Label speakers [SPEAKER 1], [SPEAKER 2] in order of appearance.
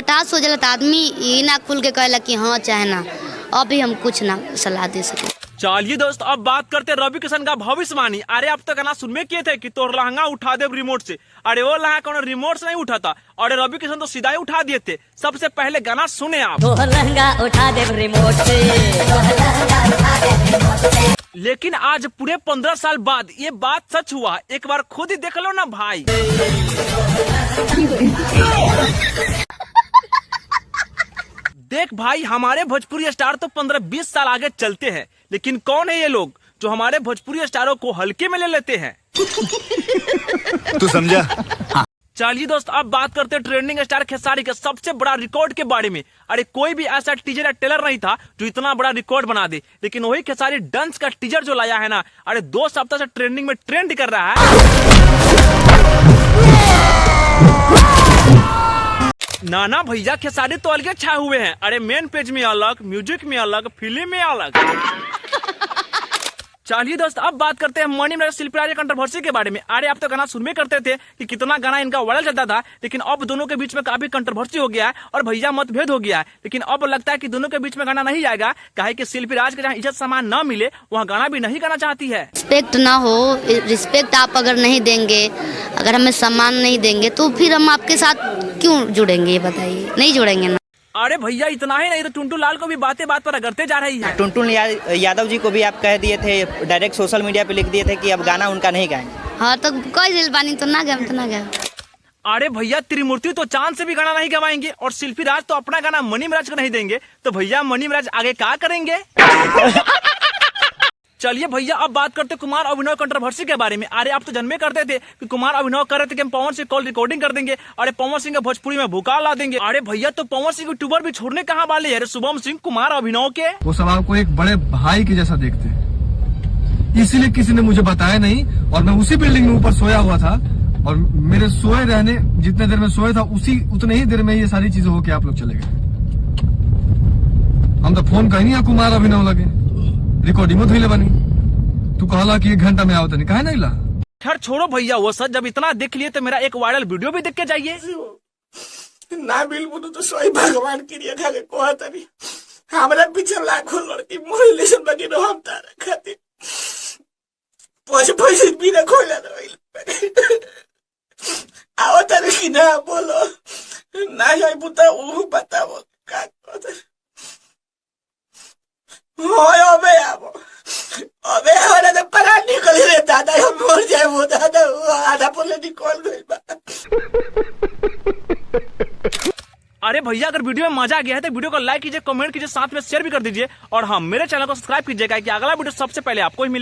[SPEAKER 1] हताश हो जाला तो आदमी ये ना खुल के कहला कि हाँ चाहे ना, अभी हम कुछ ना सलाह दे सके।
[SPEAKER 2] चलिए दोस्त, अब बात करते रवि किशन का भविष्यवाणी। अरे अब तक गाना सुनने किए थे कि तोर लहंगा उठा दे रिमोट से। अरे वो लहंगा कौन रिमोट से नहीं उठा था, और रवि किशन तो सीधा ही उठा दिए थे। सबसे पहले गाना सुने आप।
[SPEAKER 3] तो लहंगा उठा दे रिमोट से।
[SPEAKER 2] लेकिन आज पूरे 15 साल बाद ये बात सच हुआ। एक बार खुद ही देख लो ना भाई। देख भाई, हमारे भोजपुरी स्टार तो 15-20 साल आगे चलते हैं, लेकिन कौन है ये लोग जो हमारे भोजपुरी स्टारों को हल्के में ले लेते हैं।
[SPEAKER 4] तू समझा?
[SPEAKER 2] चलिए दोस्त, अब बात करते हैं ट्रेंडिंग स्टार खेसारी के सबसे बड़ा रिकॉर्ड के बारे में। अरे कोई भी ऐसा टीजर या टेलर नहीं था जो इतना बड़ा रिकॉर्ड बना दे, लेकिन वही खेसारी डांस का टीजर जो लाया है ना, अरे 2 सप्ताह से ट्रेंडिंग में ट्रेंड कर रहा है। नाना भैया खेसारी तो अलग छाए हुए हैं। अरे मेन पेज में अलग, म्यूजिक में अलग, फिल्म में अलग। चलिए दोस्त, अब बात करते हैं मनी मिराज शिल्पी राज कंट्रोवर्सी के बारे में। अरे आप तो गाना सुनने करते थे कि कितना गाना इनका वायरल जाता था, लेकिन अब दोनों के बीच में काफी कंट्रोवर्सी हो गया है और भैया मतभेद हो गया है। लेकिन अब लगता है कि दोनों के बीच में गाना नहीं आएगा, काहे कि शिल्पी राज के जहाँ इज्जत सम्मान न मिले वहाँ गाना भी नहीं गाना चाहती है।
[SPEAKER 1] रिस्पेक्ट ना हो, रिस्पेक्ट आप अगर नहीं देंगे, अगर हमें सम्मान नहीं देंगे तो फिर हम आपके साथ क्यों जुड़ेंगे, ये बताइए। नहीं जुड़ेंगे ना।
[SPEAKER 2] अरे भैया इतना ही नहीं तो टुनटू लाल को भी बातें बात पर रगड़ते जा रही है।
[SPEAKER 5] टुनटुन यादव जी को भी आप कह दिए थे, डायरेक्ट सोशल मीडिया पे लिख दिए थे कि अब गाना उनका नहीं गाएंगे।
[SPEAKER 1] हाँ तो कोई दिल बानी तो ना गए, तो ना गए।
[SPEAKER 2] अरे भैया त्रिमूर्ति तो चांद से भी गाना नहीं गवाएंगे, और शिल्पी राज तो अपना गाना मनी मिराज को नहीं देंगे, तो भैया मनी मिराज आगे क्या करेंगे। चलिए भैया, अब बात करते कुमार अभिनव कंट्रोवर्सी के बारे में। अरे आप तो जन्मे करते थे कि कुमार अभिनव कर रहे थे कि हम पवन सिंह कॉल रिकॉर्डिंग कर देंगे, अरे पवन सिंह का भोजपुरी में भूका ला देंगे। अरे भैया तो पवन सिंह यूट्यूबर भी छोड़ने कहाँ वाले। अरे शुभम सिंह कुमार अभिनव के
[SPEAKER 6] वो सब आपको एक बड़े भाई के जैसा देखते हैं, इसीलिए किसी ने मुझे बताया नहीं, और मैं उसी बिल्डिंग में ऊपर सोया हुआ था, और मेरे सोए रहने जितने देर में सोया था उतने ही देर में ये सारी चीजें होके आप लोग चले गए। हम तो फोन कहीं नहीं कुमार अभिनव लगे, रिकॉर्डिंग में धोइले बनी। तू कहला कि 1 घंटा में आवत नहीं, काहे नहीं ला?
[SPEAKER 2] खैर छोड़ो भैया वो सब, जब इतना देख लिए तो मेरा एक वायरल वीडियो भी देख के जाइए
[SPEAKER 7] ना। बिल्कुल तो सही भगवान क्रिया खा के कहता नहीं, हमारा पीछे लाखों लड़की मोहिलेशन बनी रहो, हम तारा खातिर पैसे भी ना खोला आओ तारे की ना बोलो ना जाए पुता वो बताओ का अबे अबे हमारा तो परान निकल रे दादा, हम मर जाए वो दादा, आधा बोले निकल गई।
[SPEAKER 2] अरे भैया अगर वीडियो में मजा आ गया है तो वीडियो को लाइक कीजिए, कमेंट कीजिए, साथ में शेयर भी कर दीजिए, और हाँ मेरे चैनल को सब्सक्राइब कीजिएगा कि अगला वीडियो सबसे पहले आपको ही मिलेगा।